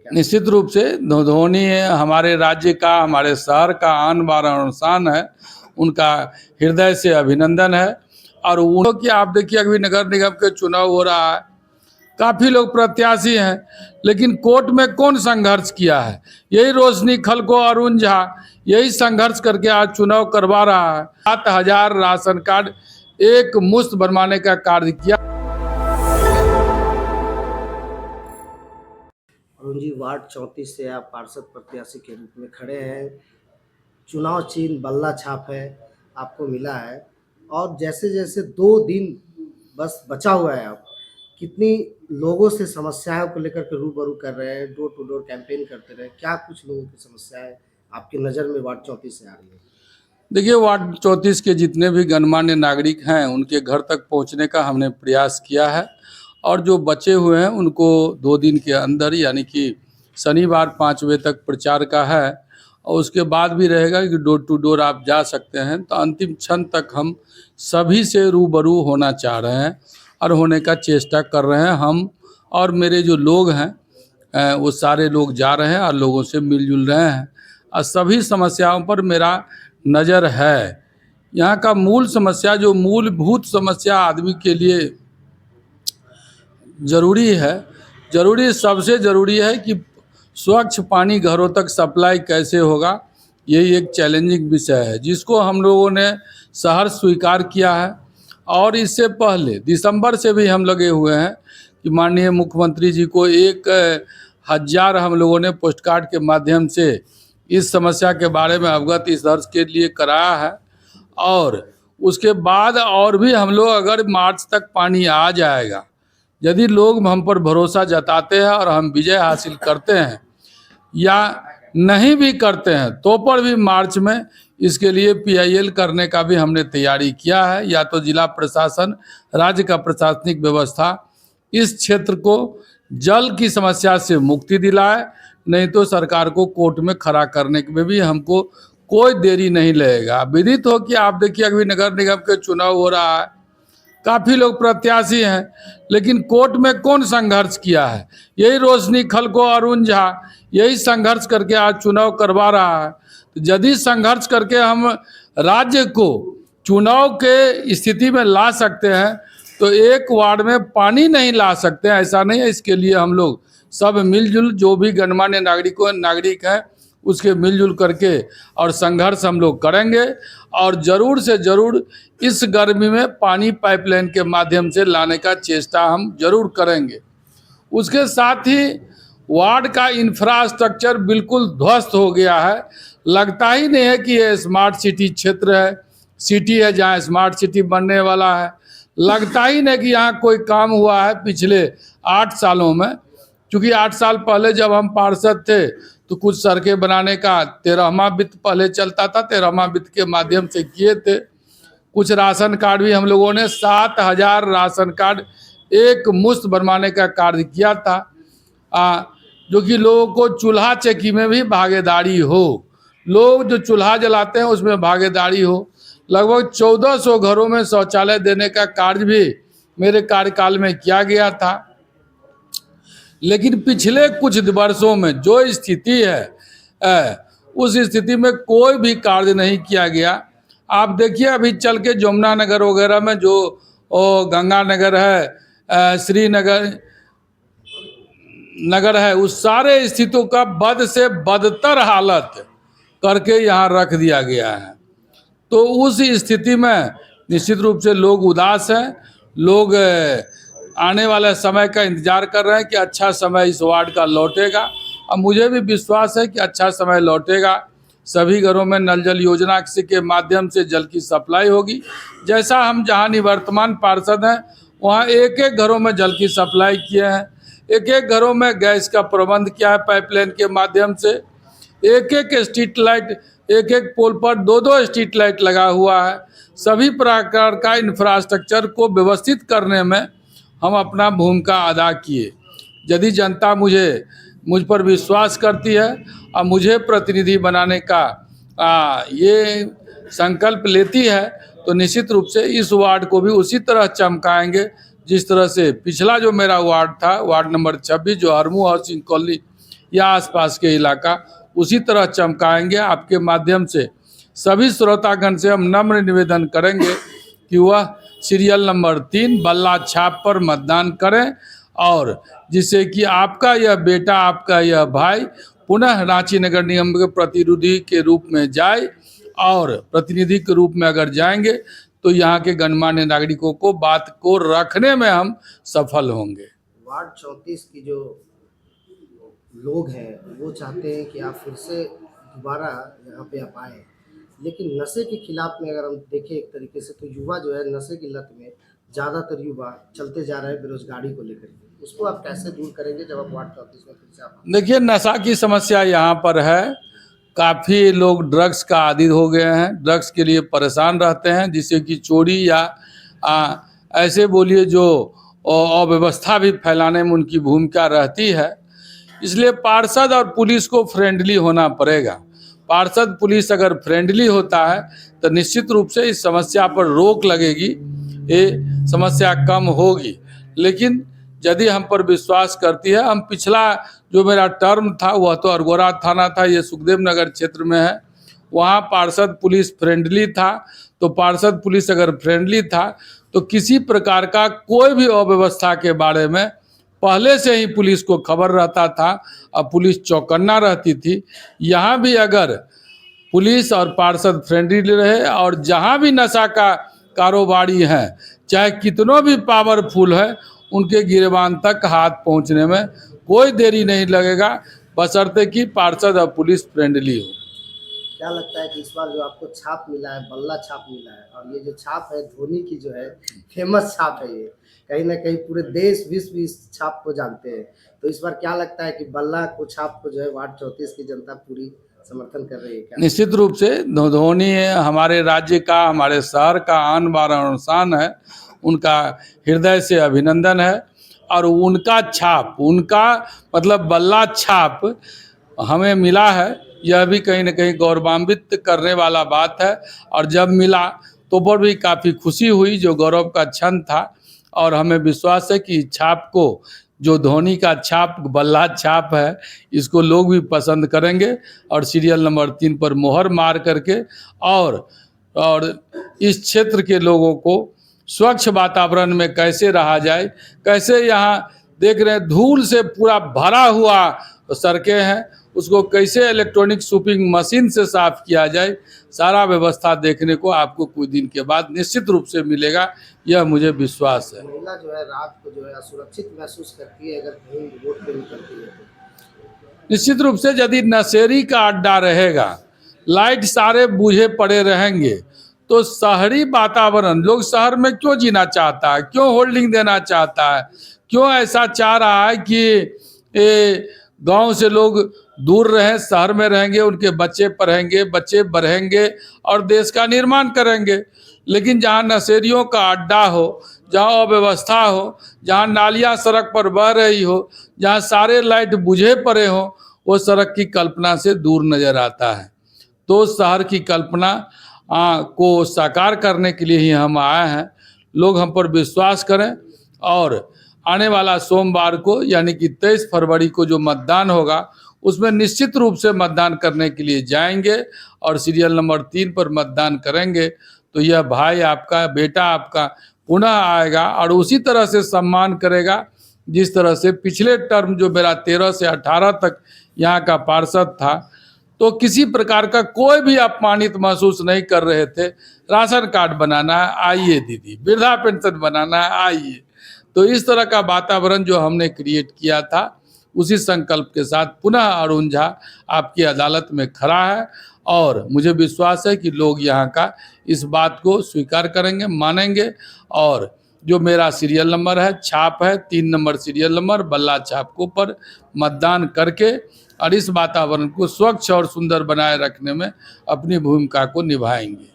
क्या? निश्चित रूप से धोनी हमारे राज्य का, हमारे शहर का आन बान और शान है। उनका हृदय से अभिनंदन है। और उनको कि आप देखिए अभी नगर निगम के चुनाव हो रहा है, काफ़ी लोग प्रत्याशी हैं, लेकिन कोर्ट में कौन संघर्ष किया है? यही रोशनी खलको, अरुण झा यही संघर्ष करके आज चुनाव करवा रहा है। 7,000 राशन कार्ड एक मुश्त बनवाने का कार्य किया। अरुण जी, वार्ड 34 से आप पार्षद प्रत्याशी के रूप में खड़े हैं। चुनाव चिन्ह बल्ला छाप है, आपको मिला है। और जैसे जैसे 2 दिन बस बचा हुआ है, आप कितनी लोगों से समस्याओं को लेकर के रूबरू कर रहे हैं, डोर टू डोर कैंपेन करते रहे, क्या कुछ लोगों की समस्याएं आपकी नज़र में वार्ड 34 से आ रही है? देखिए, वार्ड 34 के जितने भी गणमान्य नागरिक हैं उनके घर तक पहुंचने का हमने प्रयास किया है। और जो बचे हुए हैं उनको 2 दिन के अंदर, यानी कि शनिवार 5 बजे तक प्रचार का है, और उसके बाद भी रहेगा कि डोर टू डोर आप जा सकते हैं। तो अंतिम क्षण तक हम सभी से रूबरू होना चाह रहे हैं और होने का चेष्टा कर रहे हैं। हम और मेरे जो लोग हैं वो सारे लोग जा रहे हैं और लोगों से मिलजुल रहे हैं और सभी समस्याओं पर मेरा नज़र है। यहाँ का मूल समस्या, जो मूलभूत समस्या आदमी के लिए सबसे ज़रूरी है कि स्वच्छ पानी घरों तक सप्लाई कैसे होगा। यही एक चैलेंजिंग विषय है जिसको हम लोगों ने सहर्ष स्वीकार किया है। और इससे पहले दिसंबर से भी हम लगे हुए हैं कि माननीय मुख्यमंत्री जी को 1,000 हम लोगों ने पोस्ट कार्ड के माध्यम से इस समस्या के बारे में अवगत इस वर्ष के लिए कराया है। और उसके बाद और भी हम लोग, अगर मार्च तक पानी आ जाएगा, यदि लोग हम पर भरोसा जताते हैं और हम विजय हासिल करते हैं या नहीं भी करते हैं तो पर भी मार्च में इसके लिए PIL करने का भी हमने तैयारी किया है। या तो जिला प्रशासन, राज्य का प्रशासनिक व्यवस्था इस क्षेत्र को जल की समस्या से मुक्ति दिलाए, नहीं तो सरकार को कोर्ट में खड़ा करने में भी हमको कोई देरी नहीं लगेगा। विदित हो कि आप देखिए अभी नगर निगम के चुनाव हो रहा है, काफ़ी लोग प्रत्याशी हैं, लेकिन कोर्ट में कौन संघर्ष किया है? यही रोशनी खलको, अरुण झा यही संघर्ष करके आज चुनाव करवा रहा है। तो यदि संघर्ष करके हम राज्य को चुनाव के स्थिति में ला सकते हैं तो एक वार्ड में पानी नहीं ला सकते हैं, ऐसा नहीं है। इसके लिए हम लोग सब मिलजुल, जो भी गणमान्य नागरिक हैं उसके मिलजुल करके और संघर्ष हम लोग करेंगे। और ज़रूर से ज़रूर इस गर्मी में पानी पाइपलाइन के माध्यम से लाने का चेष्टा हम जरूर करेंगे। उसके साथ ही वार्ड का इंफ्रास्ट्रक्चर बिल्कुल ध्वस्त हो गया है। लगता ही नहीं है कि ये स्मार्ट सिटी क्षेत्र है, सिटी है जहाँ स्मार्ट सिटी बनने वाला है। लगता ही नहीं कि यहाँ कोई काम हुआ है पिछले 8 सालों में। क्योंकि 8 साल पहले जब हम पार्षद थे तो कुछ सड़कें बनाने का 13वां वित्त पहले चलता था, 13वां वित्त के माध्यम से किए थे। कुछ राशन कार्ड भी हम लोगों ने 7,000 राशन कार्ड एक मुश्त बनवाने का कार्य किया था, जो कि लोगों को चूल्हा चक्की में भी भागीदारी हो, लोग जो चूल्हा जलाते हैं उसमें भागीदारी हो। लगभग 1400 घरों में शौचालय देने का कार्य भी मेरे कार्यकाल में किया गया था। लेकिन पिछले कुछ वर्षों में जो स्थिति है उस स्थिति में कोई भी कार्य नहीं किया गया। आप देखिए अभी चल के जमुना नगर वगैरह में जो गंगा नगर है, श्रीनगर नगर है, उस सारे स्थितियों का बद से बदतर हालत करके यहाँ रख दिया गया है। तो उस स्थिति में निश्चित रूप से लोग उदास हैं। लोग आने वाले समय का इंतजार कर रहे हैं कि अच्छा समय इस वार्ड का लौटेगा। और मुझे भी विश्वास है कि अच्छा समय लौटेगा। सभी घरों में नल जल योजना के माध्यम से जल की सप्लाई होगी। जैसा हम जहाँ निवर्तमान पार्षद हैं वहाँ एक एक घरों में जल की सप्लाई किए हैं, एक एक घरों में गैस का प्रबंध किया है पाइपलाइन के माध्यम से। एक एक स्ट्रीट लाइट, एक एक पोल पर 2-2 स्ट्रीट लाइट लगा हुआ है। सभी प्रकार का इंफ्रास्ट्रक्चर को व्यवस्थित करने में हम अपना भूमिका अदा किए। यदि जनता मुझ पर विश्वास करती है और मुझे प्रतिनिधि बनाने का ये संकल्प लेती है तो निश्चित रूप से इस वार्ड को भी उसी तरह चमकाएंगे जिस तरह से पिछला जो मेरा वार्ड था, वार्ड नंबर 26, जो हरमू हाउसिंग कॉलोनी या आसपास के इलाका उसी तरह चमकाएंगे। आपके माध्यम से सभी श्रोतागण से हम नम्र निवेदन करेंगे कि वह सीरियल नंबर 3 बल्ला छाप पर मतदान करें, और जिससे कि आपका यह बेटा, आपका यह भाई पुनः रांची नगर निगम के प्रतिनिधि के रूप में जाए, और प्रतिनिधि के रूप में अगर जाएंगे तो यहाँ के गणमान्य नागरिकों को बात को रखने में हम सफल होंगे। वार्ड 34 की जो लोग हैं वो चाहते हैं कि आप फिर से दोबारा यहाँ पे आप आए, लेकिन नशे के खिलाफ में अगर हम देखें एक तरीके से, तो युवा जो है नशे की लत में, ज़्यादातर युवा चलते जा रहे हैं बेरोजगारी को लेकर के। उसको आप कैसे दूर करेंगे जब आप वार्ड 34 में फिर से आप? देखिए, नशा की समस्या यहाँ पर है। काफ़ी लोग ड्रग्स का आदी हो गए हैं, ड्रग्स के लिए परेशान रहते हैं, जिससे कि चोरी या ऐसे बोलिए जो अव्यवस्था भी फैलाने में उनकी भूमिका रहती है। इसलिए पार्षद और पुलिस को फ्रेंडली होना पड़ेगा। पार्षद पुलिस अगर फ्रेंडली होता है तो निश्चित रूप से इस समस्या पर रोक लगेगी, ये समस्या कम होगी। लेकिन यदि हम पर विश्वास करती है, हम पिछला जो मेरा टर्म था वह तो अरगोड़ा थाना था, ये सुखदेव नगर क्षेत्र में है, वहाँ पार्षद पुलिस फ्रेंडली था। तो पार्षद पुलिस अगर फ्रेंडली था तो किसी प्रकार का कोई भी अव्यवस्था के बारे में पहले से ही पुलिस को खबर रहता था और पुलिस चौकन्ना रहती थी। यहाँ भी अगर पुलिस और पार्षद फ्रेंडली रहे और जहाँ भी नशा का कारोबारी हैं, चाहे कितनों भी पावरफुल है, उनके गिरबान तक हाथ पहुँचने में कोई देरी नहीं लगेगा, बशर्ते कि पार्षद और पुलिस फ्रेंडली हो। क्या लगता है कि इस बार जो आपको छाप मिला है, बल्ला छाप मिला है, और ये जो छाप है धोनी की जो है फेमस छाप है, ये कहीं ना कहीं पूरे देश विश्व इस छाप को जानते हैं, तो इस बार क्या लगता है कि बल्ला को छाप को जो है वार्ड 34 की जनता पूरी समर्थन कर रही है क्या? निश्चित रूप से धोनी हमारे राज्य का, हमारे शहर का आन बान और शान है, उनका हृदय से अभिनंदन है। और उनका छाप, उनका मतलब बल्ला छाप हमें मिला है, यह भी कहीं ना कहीं गौरवान्वित करने वाला बात है। और जब मिला तो पर भी काफ़ी खुशी हुई, जो गौरव का क्षण था। और हमें विश्वास है कि छाप को, जो धोनी का छाप बल्ला छाप है, इसको लोग भी पसंद करेंगे और सीरियल नंबर 3 पर मोहर मार करके और इस क्षेत्र के लोगों को स्वच्छ वातावरण में कैसे रहा जाए, कैसे यहाँ देख रहे हैं धूल से पूरा भरा हुआ सड़कें हैं, उसको कैसे इलेक्ट्रॉनिक स्वीपिंग मशीन से साफ किया जाए, सारा व्यवस्था देखने को आपको कुछ दिन के बाद निश्चित रूप से मिलेगा, यह मुझे विश्वास है। महिला जो है रात को जो है असुरक्षित महसूस करती है अगर कहीं रोड पे निकलती है तो? निश्चित रूप से यदि नशेड़ी का अड्डा रहेगा, लाइट सारे बूझे पड़े रहेंगे, तो शहरी वातावरण, लोग शहर में क्यों जीना चाहता है, क्यों होल्डिंग देना चाहता है, क्यों ऐसा चाह रहा है कि ये गांव से लोग दूर रहें, शहर में रहेंगे, उनके बच्चे पढ़ेंगे, बच्चे बढ़ेंगे और देश का निर्माण करेंगे। लेकिन जहां नशेड़ियों का अड्डा हो, जहां अव्यवस्था हो, जहां नालियां सड़क पर बह रही हो, जहां सारे लाइट बुझे पड़े हो, वो सड़क की कल्पना से दूर नजर आता है। तो शहर की कल्पना को साकार करने के लिए ही हम आए हैं। लोग हम पर विश्वास करें और आने वाला सोमवार को यानी कि 23 फरवरी को जो मतदान होगा, उसमें निश्चित रूप से मतदान करने के लिए जाएंगे और सीरियल नंबर 3 पर मतदान करेंगे। तो यह भाई आपका, बेटा आपका पुनः आएगा और उसी तरह से सम्मान करेगा जिस तरह से पिछले टर्म जो मेरा 13 से 18 तक यहाँ का पार्षद था, तो किसी प्रकार का कोई भी अपमानित महसूस नहीं कर रहे थे। राशन कार्ड बनाना है, आइए दीदी, वृद्धा पेंशन बनाना है, आइए। तो इस तरह का वातावरण जो हमने क्रिएट किया था, उसी संकल्प के साथ पुनः अरुण झा आपकी अदालत में खड़ा है और मुझे विश्वास है कि लोग यहाँ का इस बात को स्वीकार करेंगे, मानेंगे। और जो मेरा सीरियल नंबर है, छाप है 3 नंबर सीरियल नंबर, बल्ला छाप को पर मतदान करके और इस वातावरण को स्वच्छ और सुंदर बनाए रखने में अपनी भूमिका को निभाएंगे।